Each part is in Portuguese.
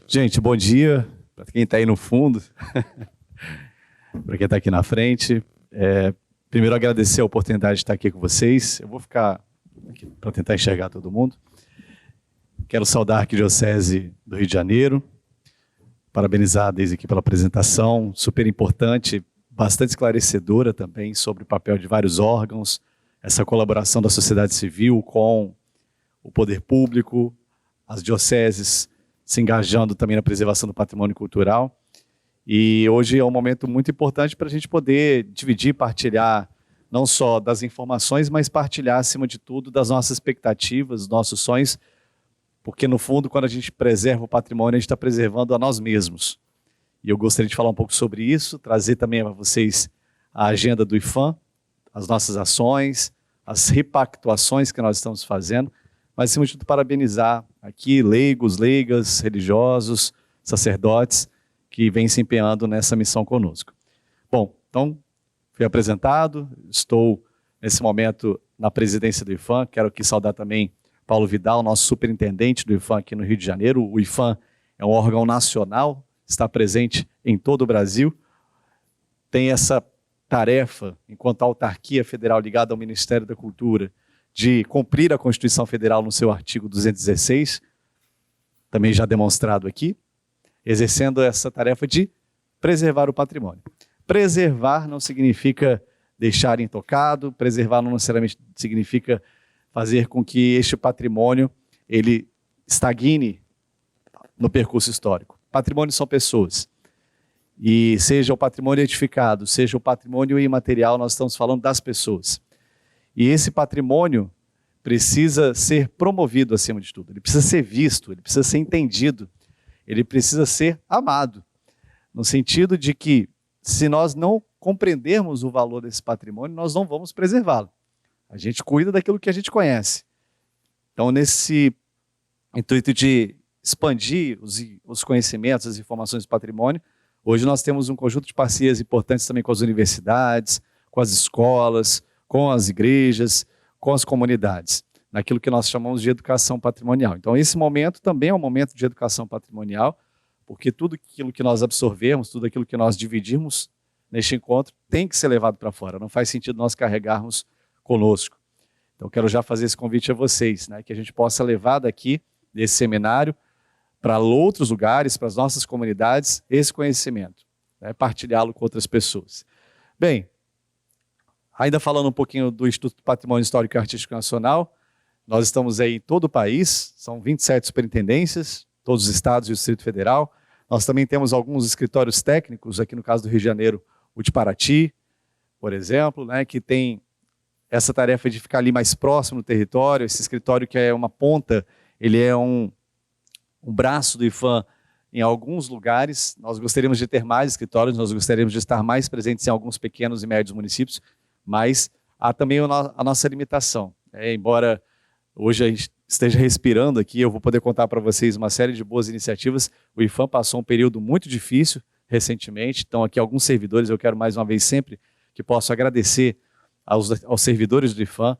Gente, bom dia para quem está aí no fundo, para quem está aqui na frente. Primeiro, agradecer a oportunidade de estar aqui com vocês. Eu vou ficar aqui para tentar enxergar todo mundo. Quero saudar a Arquidiocese do Rio de Janeiro, parabenizar a Deise aqui pela apresentação, super importante, bastante esclarecedora também sobre o papel de vários órgãos, essa colaboração da sociedade civil com o poder público, as dioceses se engajando também na preservação do patrimônio cultural. E hoje é um momento muito importante para a gente poder dividir, partilhar, não só das informações, mas partilhar, acima de tudo, das nossas expectativas, dos nossos sonhos, porque, no fundo, quando a gente preserva o patrimônio, a gente está preservando a nós mesmos. E eu gostaria de falar um pouco sobre isso, trazer também para vocês a agenda do IPHAN, as nossas ações, as repactuações que nós estamos fazendo, mas, acima de tudo, parabenizar aqui leigos, leigas, religiosos, sacerdotes, que vêm se empenhando nessa missão conosco. Bom, então, fui apresentado, estou, nesse momento, na presidência do IPHAN. Quero aqui saudar também Paulo Vidal, nosso superintendente do IPHAN aqui no Rio de Janeiro. O IPHAN é um órgão nacional, está presente em todo o Brasil, tem essa tarefa, enquanto autarquia federal ligada ao Ministério da Cultura, de cumprir a Constituição Federal no seu artigo 216, também já demonstrado aqui, exercendo essa tarefa de preservar o patrimônio. Preservar não significa deixar intocado, preservar não necessariamente significa fazer com que este patrimônio ele estagne no percurso histórico. Patrimônio são pessoas. E seja o patrimônio edificado, seja o patrimônio imaterial, nós estamos falando das pessoas. E esse patrimônio precisa ser promovido acima de tudo. Ele precisa ser visto, ele precisa ser entendido, ele precisa ser amado. No sentido de que, se nós não compreendermos o valor desse patrimônio, nós não vamos preservá-lo. A gente cuida daquilo que a gente conhece. Então, nesse intuito de expandir os conhecimentos, as informações do patrimônio, hoje nós temos um conjunto de parcerias importantes também com as universidades, com as escolas, com as igrejas, com as comunidades, naquilo que nós chamamos de educação patrimonial. Então, esse momento também é um momento de educação patrimonial, porque tudo aquilo que nós absorvemos, tudo aquilo que nós dividirmos neste encontro tem que ser levado para fora. Não faz sentido nós carregarmos conosco. Então, quero já fazer esse convite a vocês, que a gente possa levar daqui, desse seminário, para outros lugares, para as nossas comunidades, esse conhecimento, partilhá-lo com outras pessoas. Bem, ainda falando um pouquinho do Instituto Patrimônio Histórico e Artístico Nacional, nós estamos aí em todo o país, são 27 superintendências, todos os estados e o Distrito Federal. Nós também temos alguns escritórios técnicos, aqui no caso do Rio de Janeiro, o de Paraty, por exemplo, que tem essa tarefa de ficar ali mais próximo do território. Esse escritório, que é uma ponta, ele é um braço do IPHAN em alguns lugares. Nós gostaríamos de ter mais escritórios, nós gostaríamos de estar mais presentes em alguns pequenos e médios municípios, mas há também a nossa limitação. Embora hoje a gente esteja respirando aqui, eu vou poder contar para vocês uma série de boas iniciativas. O IPHAN passou um período muito difícil recentemente, então aqui alguns servidores, eu quero mais uma vez sempre que posso agradecer aos servidores do IPHAN.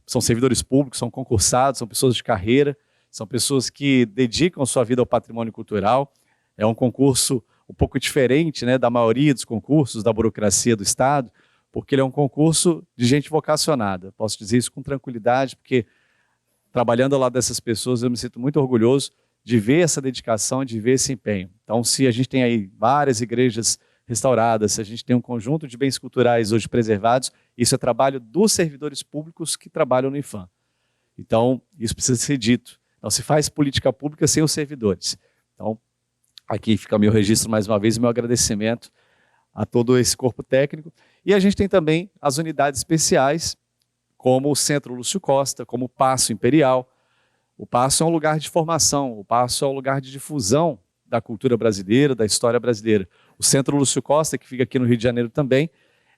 São servidores públicos, são concursados, são pessoas de carreira, são pessoas que dedicam sua vida ao patrimônio cultural. É um concurso um pouco diferente, da maioria dos concursos da burocracia do Estado, porque ele é um concurso de gente vocacionada. Posso dizer isso com tranquilidade, porque trabalhando ao lado dessas pessoas, eu me sinto muito orgulhoso de ver essa dedicação, de ver esse empenho. Então, se a gente tem aí várias igrejas restauradas, se a gente tem um conjunto de bens culturais hoje preservados, isso é trabalho dos servidores públicos que trabalham no IPHAN. Então, isso precisa ser dito. Não se faz política pública sem os servidores. Então, aqui fica o meu registro mais uma vez, o meu agradecimento a todo esse corpo técnico. E a gente tem também as unidades especiais, como o Centro Lúcio Costa, como o Paço Imperial. O Paço é um lugar de formação, o Paço é um lugar de difusão da cultura brasileira, da história brasileira. O Centro Lúcio Costa, que fica aqui no Rio de Janeiro também,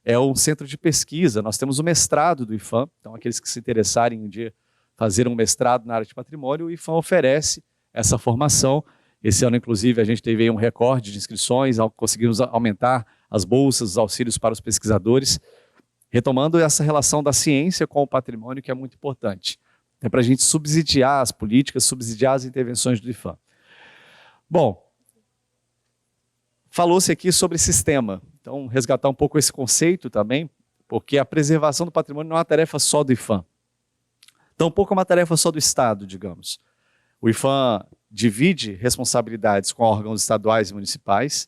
é um centro de pesquisa. Nós temos o mestrado do IPHAN, então aqueles que se interessarem um dia fazer um mestrado na área de patrimônio, o IPHAN oferece essa formação. Esse ano, inclusive, a gente teve aí um recorde de inscrições, conseguimos aumentar as bolsas, os auxílios para os pesquisadores, retomando essa relação da ciência com o patrimônio, que é muito importante. É para a gente subsidiar as políticas, subsidiar as intervenções do IPHAN. Bom, Falou-se aqui sobre sistema. Então, resgatar um pouco esse conceito também, porque a preservação do patrimônio não é uma tarefa só do IPHAN. Tampouco é uma tarefa só do Estado, digamos. O IPHAN divide responsabilidades com órgãos estaduais e municipais,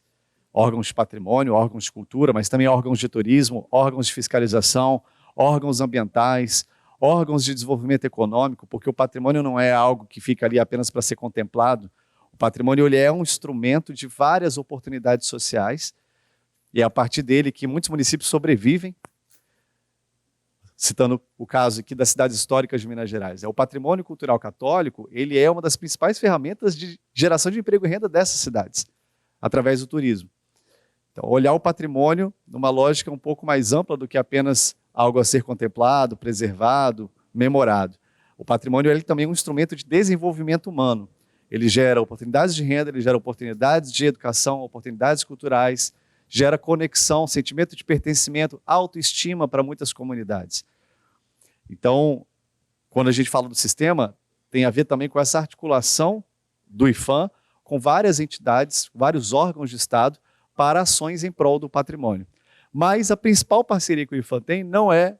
órgãos de patrimônio, órgãos de cultura, mas também órgãos de turismo, órgãos de fiscalização, órgãos ambientais, órgãos de desenvolvimento econômico, porque o patrimônio não é algo que fica ali apenas para ser contemplado. O patrimônio ele é um instrumento de várias oportunidades sociais, e é a partir dele que muitos municípios sobrevivem. Citando o caso aqui das cidades históricas de Minas Gerais. O patrimônio cultural católico, ele é uma das principais ferramentas de geração de emprego e renda dessas cidades, através do turismo. Então, olhar o patrimônio numa lógica um pouco mais ampla do que apenas algo a ser contemplado, preservado, memorado. O patrimônio ele também é um instrumento de desenvolvimento humano. Ele gera oportunidades de renda, ele gera oportunidades de educação, oportunidades culturais, gera conexão, sentimento de pertencimento, autoestima para muitas comunidades. Então, quando a gente fala do sistema, tem a ver também com essa articulação do IPHAN com várias entidades, vários órgãos de Estado para ações em prol do patrimônio. Mas a principal parceria que o IPHAN tem não é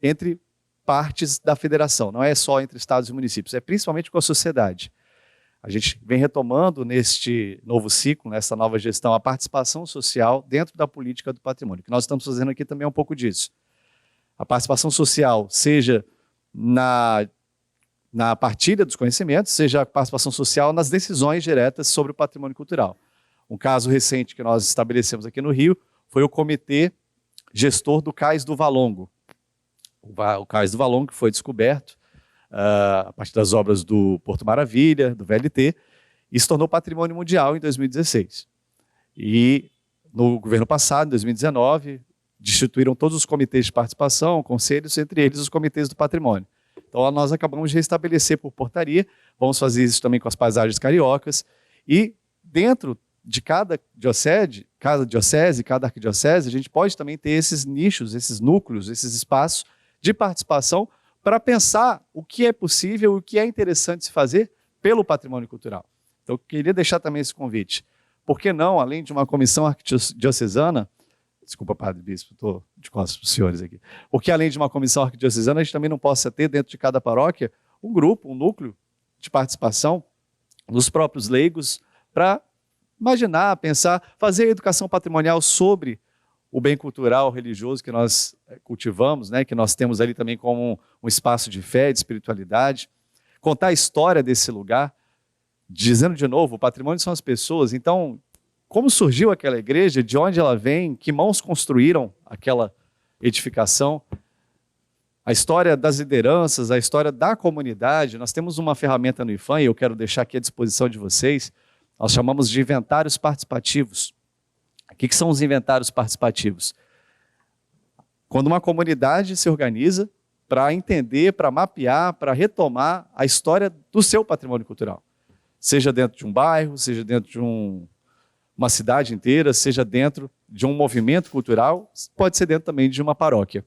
entre partes da federação, não é só entre estados e municípios, é principalmente com a sociedade. A gente vem retomando neste novo ciclo, nessa nova gestão, a participação social dentro da política do patrimônio. O que nós estamos fazendo aqui também é um pouco disso. A participação social, seja na partilha dos conhecimentos, seja a participação social nas decisões diretas sobre o patrimônio cultural. Um caso recente que nós estabelecemos aqui no Rio foi o Comitê Gestor do Cais do Valongo. O Cais do Valongo que foi descoberto a partir das obras do Porto Maravilha, do VLT, e se tornou patrimônio mundial em 2016. E no governo passado, em 2019, destituíram todos os comitês de participação, conselhos, entre eles os comitês do patrimônio. Então nós acabamos de restabelecer por portaria, vamos fazer isso também com as paisagens cariocas, e dentro de cada diocese, cada arquidiocese, a gente pode também ter esses nichos, esses núcleos, esses espaços de participação para pensar o que é possível, o que é interessante se fazer pelo patrimônio cultural. Então, eu queria deixar também esse convite. Por que não, além de uma comissão arquidiocesana, desculpa, Padre Bispo, estou de costas para os senhores aqui, porque além de uma comissão arquidiocesana, a gente também não possa ter dentro de cada paróquia um grupo, um núcleo de participação dos próprios leigos para imaginar, pensar, fazer educação patrimonial sobre o bem cultural, religioso que nós cultivamos, né, que nós temos ali também como um espaço de fé, de espiritualidade, contar a história desse lugar, dizendo de novo, o patrimônio são as pessoas, então, como surgiu aquela igreja, de onde ela vem, que mãos construíram aquela edificação, a história das lideranças, a história da comunidade. Nós temos uma ferramenta no IPHAN, e eu quero deixar aqui à disposição de vocês, nós chamamos de inventários participativos. O que são os inventários participativos? Quando uma comunidade se organiza para entender, para mapear, para retomar a história do seu patrimônio cultural. Seja dentro de um bairro, seja dentro de uma cidade inteira, seja dentro de um movimento cultural, pode ser dentro também de uma paróquia.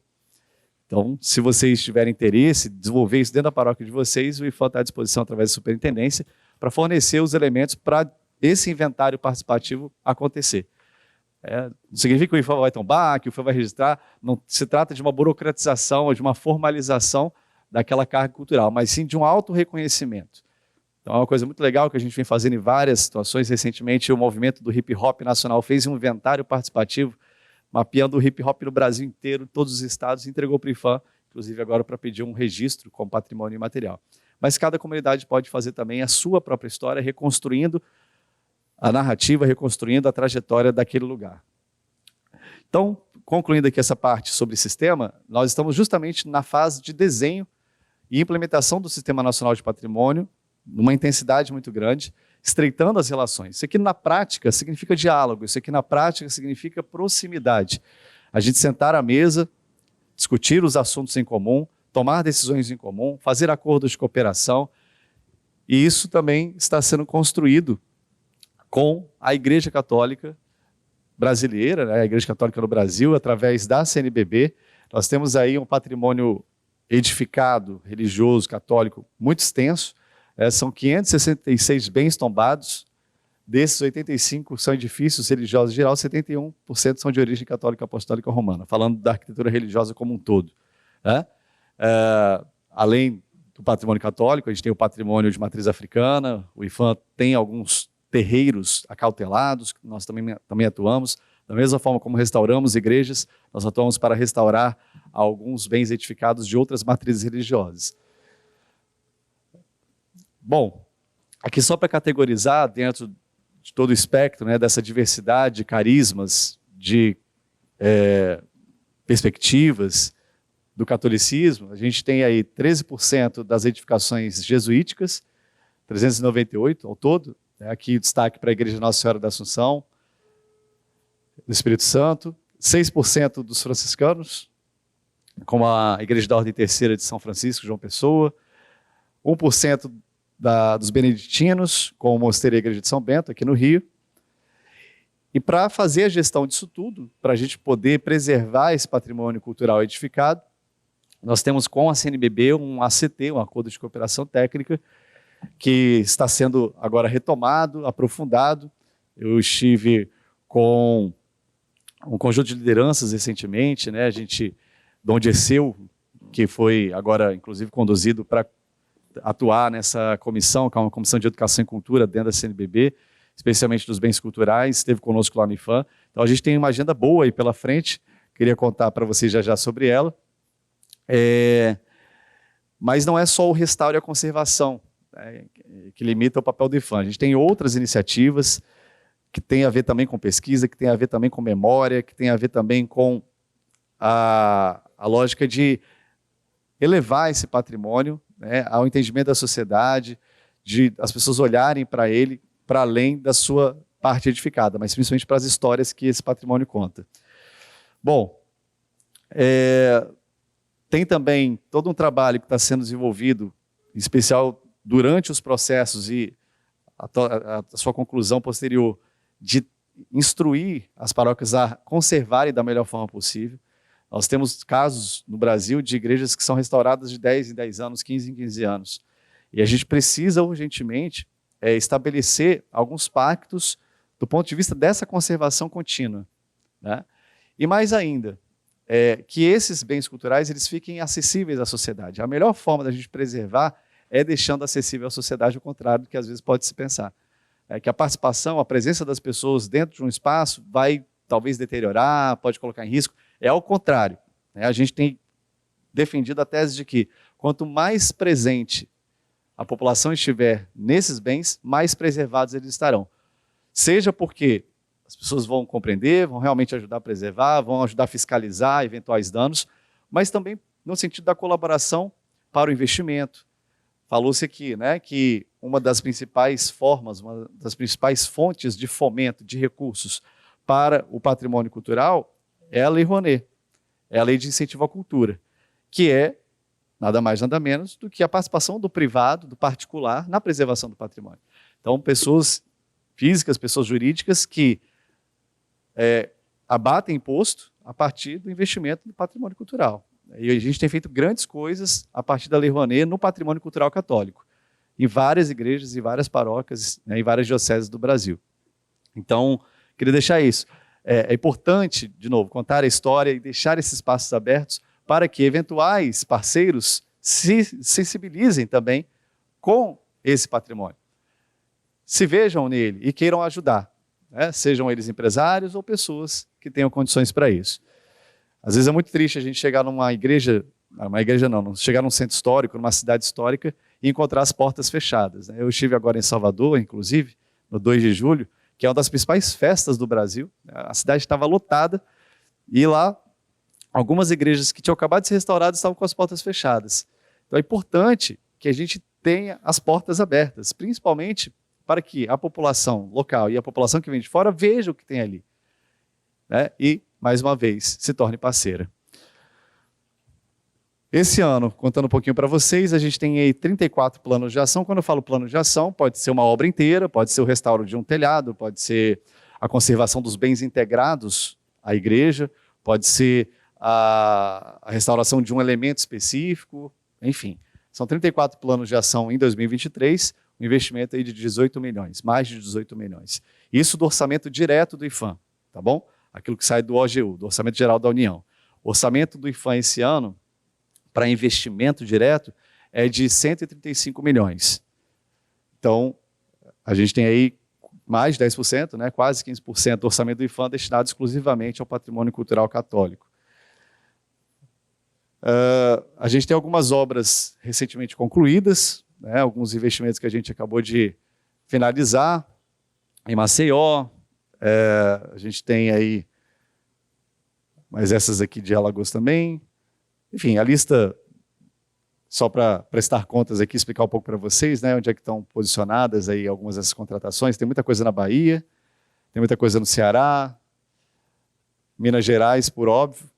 Então, se vocês tiverem interesse em desenvolver isso dentro da paróquia de vocês, o IPHAN está à disposição através da superintendência para fornecer os elementos para esse inventário participativo acontecer. Não significa que o IPHAN vai tombar, que o IPHAN vai registrar, não se trata de uma burocratização ou de uma formalização daquela carga cultural, mas sim de um auto-reconhecimento. Então é uma coisa muito legal que a gente vem fazendo em várias situações. Recentemente o movimento do hip hop nacional fez um inventário participativo, mapeando o hip hop no Brasil inteiro, todos os estados, e entregou para o IPHAN, inclusive agora para pedir um registro como patrimônio imaterial. Mas cada comunidade pode fazer também a sua própria história, reconstruindo a narrativa, reconstruindo a trajetória daquele lugar. Então, concluindo aqui essa parte sobre sistema, nós estamos justamente na fase de desenho e implementação do Sistema Nacional de Patrimônio, numa intensidade muito grande, estreitando as relações. Isso aqui na prática significa diálogo, isso aqui na prática significa proximidade. A gente sentar à mesa, discutir os assuntos em comum, tomar decisões em comum, fazer acordos de cooperação, e isso também está sendo construído com a Igreja Católica brasileira, né, a Igreja Católica no Brasil, através da CNBB. Nós temos aí um patrimônio edificado, religioso, católico, muito extenso. São 566 bens tombados Desses 85 são edifícios religiosos em geral, 71% são de origem católica apostólica romana, falando da arquitetura religiosa como um todo. Né? Além do patrimônio católico, a gente tem o patrimônio de matriz africana, o IPHAN tem alguns terreiros acautelados, que nós também atuamos. Da mesma forma como restauramos igrejas, nós atuamos para restaurar alguns bens edificados de outras matrizes religiosas. Bom, aqui só para categorizar dentro de todo o espectro, né, dessa diversidade de carismas, de perspectivas do catolicismo, a gente tem aí 13% das edificações jesuíticas, 398 ao todo, né, aqui destaque para a Igreja Nossa Senhora da Assunção, do Espírito Santo, 6% dos franciscanos, como a Igreja da Ordem Terceira de São Francisco, João Pessoa, 1% dos beneditinos, com o Mosteiro e a Igreja de São Bento, aqui no Rio. E para fazer a gestão disso tudo, para a gente poder preservar esse patrimônio cultural edificado, nós temos com a CNBB um ACT, um Acordo de Cooperação Técnica, que está sendo agora retomado, aprofundado. Eu estive com um conjunto de lideranças recentemente, né? A gente, Dom Dirceu, que foi agora, inclusive, conduzido para atuar nessa comissão, que é uma comissão de educação e cultura dentro da CNBB, especialmente dos bens culturais, esteve conosco lá no IPHAN. Então a gente tem uma agenda boa aí pela frente, queria contar para vocês já sobre ela. Mas não é só o restauro e a conservação, né, que limita o papel do IPHAN. A gente tem outras iniciativas que tem a ver também com pesquisa, que tem a ver também com memória, que tem a ver também com a lógica de elevar esse patrimônio, né, ao entendimento da sociedade, de as pessoas olharem para ele, para além da sua parte edificada, mas principalmente para as histórias que esse patrimônio conta. Bom, tem também todo um trabalho que está sendo desenvolvido, em especial durante os processos e a sua conclusão posterior, de instruir as paróquias a conservarem da melhor forma possível. Nós temos casos no Brasil de igrejas que são restauradas de 10 em 10 anos, 15 em 15 anos. E a gente precisa urgentemente estabelecer alguns pactos do ponto de vista dessa conservação contínua, né? E mais ainda, que esses bens culturais eles fiquem acessíveis à sociedade. A melhor forma da gente preservar é deixando acessível à sociedade, o contrário do que às vezes pode se pensar. Que a participação, a presença das pessoas dentro de um espaço vai talvez deteriorar, pode colocar em risco. É ao contrário, né? A gente tem defendido a tese de que quanto mais presente a população estiver nesses bens, mais preservados eles estarão. Seja porque as pessoas vão compreender, vão realmente ajudar a preservar, vão ajudar a fiscalizar eventuais danos, mas também no sentido da colaboração para o investimento. Falou-se aqui, né, que uma das principais formas, uma das principais fontes de fomento de recursos para o patrimônio cultural é a Lei Rouanet, é a Lei de Incentivo à Cultura, que é nada mais, nada menos do que a participação do privado, do particular, na preservação do patrimônio. Então, pessoas físicas, pessoas jurídicas que abatem imposto a partir do investimento no patrimônio cultural. E a gente tem feito grandes coisas a partir da Lei Rouanet no patrimônio cultural católico, em várias igrejas, em várias paróquias, né, em várias dioceses do Brasil. Então, queria deixar isso. É importante, de novo, contar a história e deixar esses espaços abertos para que eventuais parceiros se sensibilizem também com esse patrimônio. Se vejam nele e queiram ajudar, né? Sejam eles empresários ou pessoas que tenham condições para isso. Às vezes é muito triste a gente chegar numa igreja, não, chegar num centro histórico, numa cidade histórica e encontrar as portas fechadas, né? Eu estive agora em Salvador, inclusive, no 2 de julho, que é uma das principais festas do Brasil. A cidade estava lotada e lá algumas igrejas que tinham acabado de ser restauradas estavam com as portas fechadas. Então é importante que a gente tenha as portas abertas, principalmente para que a população local e a população que vem de fora veja o que tem ali, né? E, mais uma vez, se torne parceira. Esse ano, contando um pouquinho para vocês, a gente tem aí 34 planos de ação. Quando eu falo plano de ação, pode ser uma obra inteira, pode ser o restauro de um telhado, pode ser a conservação dos bens integrados à igreja, pode ser a restauração de um elemento específico, enfim. São 34 planos de ação em 2023, um investimento aí de 18 milhões, mais de 18 milhões. Isso do orçamento direto do IPHAN, tá bom? Aquilo que sai do OGU, do Orçamento Geral da União. O orçamento do IPHAN esse ano, para investimento direto, é de 135 milhões. Então, a gente tem aí mais de 10%, né, quase 15% do orçamento do IPHAN destinado exclusivamente ao patrimônio cultural católico. A gente tem algumas obras recentemente concluídas, né, alguns investimentos que a gente acabou de finalizar em Maceió. A gente tem aí, mas essas aqui de Alagoas também. Enfim, a lista, só para prestar contas aqui, explicar um pouco para vocês, né, onde é que estão posicionadas aí algumas dessas contratações. Tem muita coisa na Bahia, tem muita coisa no Ceará, Minas Gerais, por óbvio,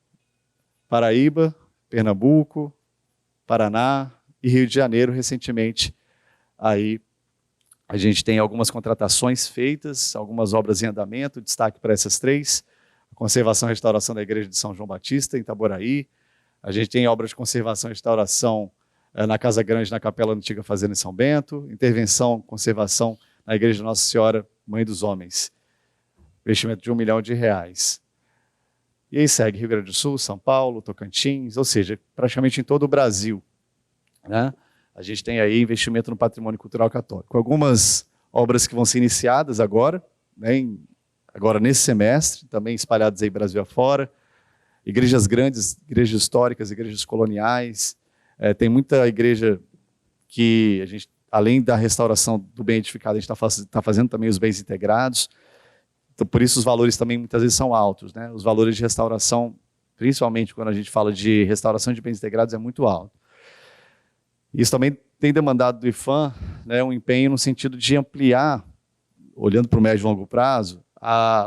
Paraíba, Pernambuco, Paraná e Rio de Janeiro. Recentemente, aí a gente tem algumas contratações feitas, algumas obras em andamento, destaque para essas três: a conservação e restauração da Igreja de São João Batista, em Itaboraí. A gente tem obras de conservação e restauração na Casa Grande, na Capela Antiga Fazenda em São Bento, intervenção, conservação na Igreja de Nossa Senhora, Mãe dos Homens, investimento de R$1 milhão. E aí segue Rio Grande do Sul, São Paulo, Tocantins, ou seja, praticamente em todo o Brasil, né? A gente tem aí investimento no patrimônio cultural católico. Algumas obras que vão ser iniciadas agora, né, agora nesse semestre, também espalhadas aí Brasil afora. Igrejas grandes, igrejas históricas, igrejas coloniais. Tem muita igreja que a gente, além da restauração do bem edificado, a gente está fazendo também os bens integrados. Então, por isso os valores também muitas vezes são altos, né? Os valores de restauração, principalmente quando a gente fala de restauração de bens integrados, é muito alto. Isso também tem demandado do IPHAN, né, um empenho no sentido de ampliar, olhando para o médio e longo prazo,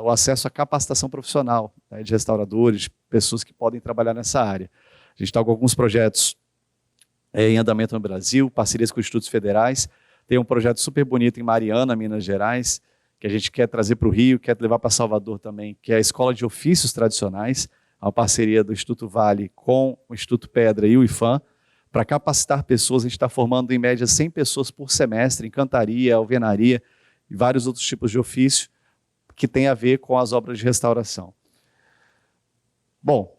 o acesso à capacitação profissional, né, de restauradores, de pessoas que podem trabalhar nessa área. A gente está com alguns projetos em andamento no Brasil, parcerias com institutos federais. Tem um projeto super bonito em Mariana, Minas Gerais, que a gente quer trazer para o Rio, quer levar para Salvador também, que é a Escola de Ofícios Tradicionais, uma parceria do Instituto Vale com o Instituto Pedra e o IPHAN, para capacitar pessoas. A gente está formando em média 100 pessoas por semestre, em cantaria, alvenaria e vários outros tipos de ofício, que tem a ver com as obras de restauração. Bom,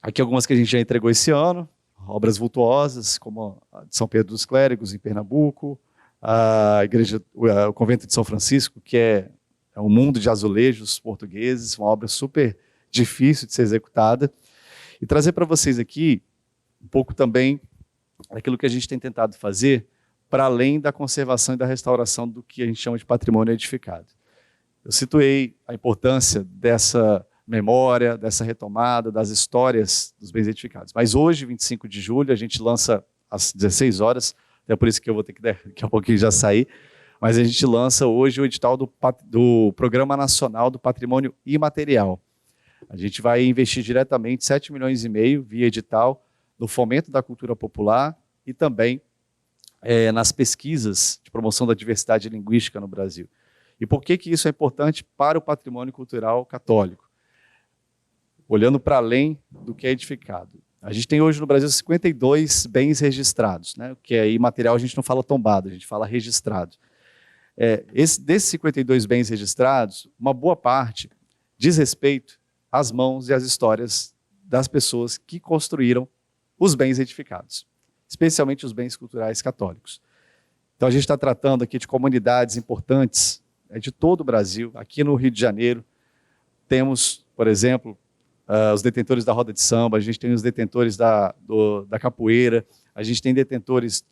aqui algumas que a gente já entregou esse ano, obras vultuosas, como a de São Pedro dos Clérigos, em Pernambuco, a igreja, o convento de São Francisco, que é um mundo de azulejos portugueses, uma obra super difícil de ser executada, e trazer para vocês aqui um pouco também aquilo que a gente tem tentado fazer para além da conservação e da restauração do que a gente chama de patrimônio edificado. Eu situei a importância dessa memória, dessa retomada, das histórias dos bens edificados. Mas hoje, 25 de julho, a gente lança às 16 horas, é por isso que eu vou ter que daqui a pouquinho já sair, mas a gente lança hoje o edital do Programa Nacional do Patrimônio Imaterial. A gente vai investir diretamente 7,5 milhões via edital no fomento da cultura popular e também nas pesquisas de promoção da diversidade linguística no Brasil. E por que isso é importante para o patrimônio cultural católico? Olhando para além do que é edificado. A gente tem hoje no Brasil 52 bens registrados, né? O que é imaterial, a gente não fala tombado, a gente fala registrado. Desses 52 bens registrados, uma boa parte diz respeito às mãos e às histórias das pessoas que construíram os bens edificados, especialmente os bens culturais católicos. Então a gente está tratando aqui de comunidades importantes de todo o Brasil. Aqui no Rio de Janeiro temos, por exemplo, os detentores da roda de samba, a gente tem os detentores da capoeira, a gente tem detentores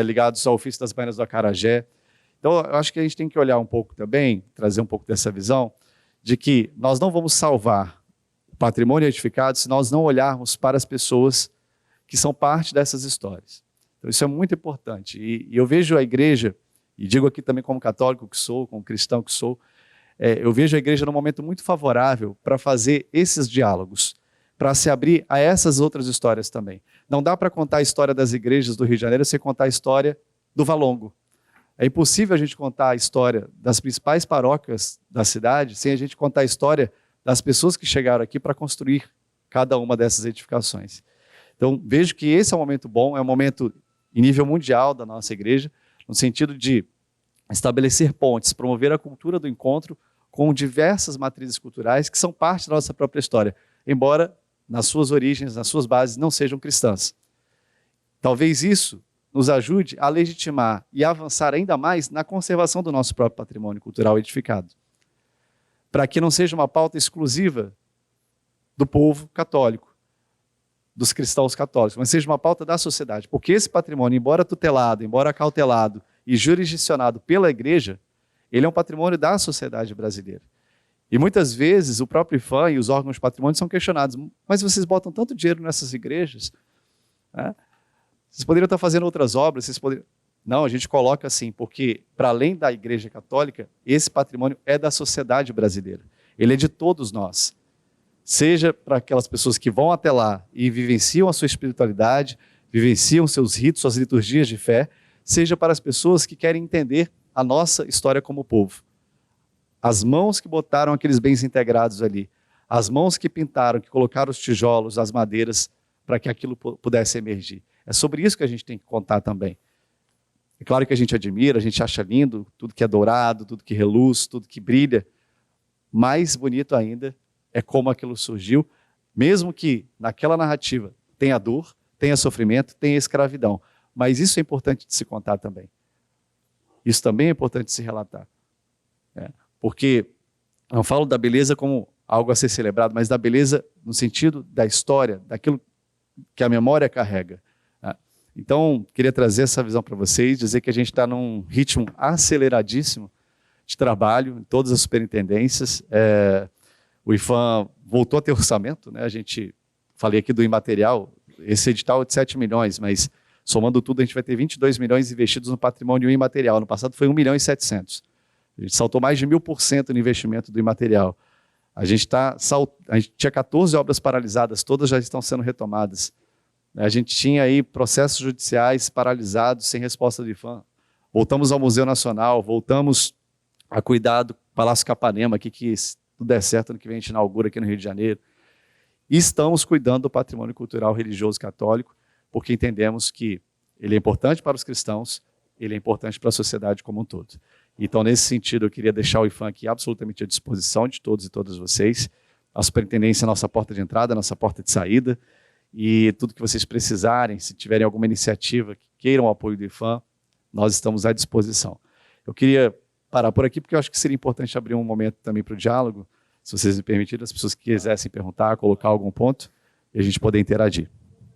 ligados ao ofício das baianas do acarajé. Então eu acho que a gente tem que olhar um pouco também, trazer um pouco dessa visão, de que nós não vamos salvar o patrimônio edificado se nós não olharmos para as pessoas que são parte dessas histórias. Então isso é muito importante. E eu vejo a igreja, e digo aqui também como católico que sou, como cristão que sou, eu vejo a igreja num momento muito favorável para fazer esses diálogos, para se abrir a essas outras histórias também. Não dá para contar a história das igrejas do Rio de Janeiro sem contar a história do Valongo. É impossível a gente contar a história das principais paróquias da cidade sem a gente contar a história das pessoas que chegaram aqui para construir cada uma dessas edificações. Então, vejo que esse é um momento bom, é um momento em nível mundial da nossa igreja, no sentido de estabelecer pontes, promover a cultura do encontro com diversas matrizes culturais que são parte da nossa própria história, embora nas suas origens, nas suas bases, não sejam cristãs. Talvez isso nos ajude a legitimar e avançar ainda mais na conservação do nosso próprio patrimônio cultural edificado, para que não seja uma pauta exclusiva do povo católico, dos cristãos católicos, mas seja uma pauta da sociedade, porque esse patrimônio, embora tutelado, embora cautelado e jurisdicionado pela igreja, ele é um patrimônio da sociedade brasileira. E muitas vezes o próprio IPHAN e os órgãos de patrimônio são questionados, mas vocês botam tanto dinheiro nessas igrejas, né? Vocês poderiam estar fazendo outras obras, vocês poderiam... Não, a gente coloca assim, porque para além da igreja católica, esse patrimônio é da sociedade brasileira. Ele é de todos nós. Seja para aquelas pessoas que vão até lá e vivenciam a sua espiritualidade, vivenciam seus ritos, suas liturgias de fé, seja para as pessoas que querem entender a nossa história como povo. As mãos que botaram aqueles bens integrados ali, as mãos que pintaram, que colocaram os tijolos, as madeiras, para que aquilo pudesse emergir. É sobre isso que a gente tem que contar também. É claro que a gente admira, a gente acha lindo, tudo que é dourado, tudo que reluz, tudo que brilha. Mais bonito ainda é como aquilo surgiu, mesmo que naquela narrativa tenha dor, tenha sofrimento, tenha escravidão. Mas isso é importante de se contar também. Isso também é importante de se relatar. Porque não falo da beleza como algo a ser celebrado, mas da beleza no sentido da história, daquilo que a memória carrega. Então, queria trazer essa visão para vocês, dizer que a gente está num ritmo aceleradíssimo de trabalho em todas as superintendências. O IPHAN voltou a ter orçamento, né? A gente, falei aqui do imaterial, esse edital é de 7 milhões, mas somando tudo a gente vai ter 22 milhões investidos no patrimônio imaterial. No passado foi 1 milhão e 700. A gente saltou mais de 1000% no investimento do imaterial. A gente tinha 14 obras paralisadas, todas já estão sendo retomadas. A gente tinha aí processos judiciais paralisados, sem resposta do IPHAN. Voltamos ao Museu Nacional, voltamos a cuidar do Palácio Capanema, aqui, que se tudo der certo, ano que vem a gente inaugura aqui no Rio de Janeiro. E estamos cuidando do patrimônio cultural religioso católico, porque entendemos que ele é importante para os cristãos, ele é importante para a sociedade como um todo. Então, nesse sentido, eu queria deixar o IPHAN aqui absolutamente à disposição de todos e todas vocês. A superintendência é a nossa porta de entrada, a nossa porta de saída, e tudo que vocês precisarem, se tiverem alguma iniciativa que queiram o apoio do IPHAN, nós estamos à disposição. Eu queria parar por aqui, porque eu acho que seria importante abrir um momento também para o diálogo, se vocês me permitirem, as pessoas que quisessem perguntar, colocar algum ponto, e a gente poder interagir.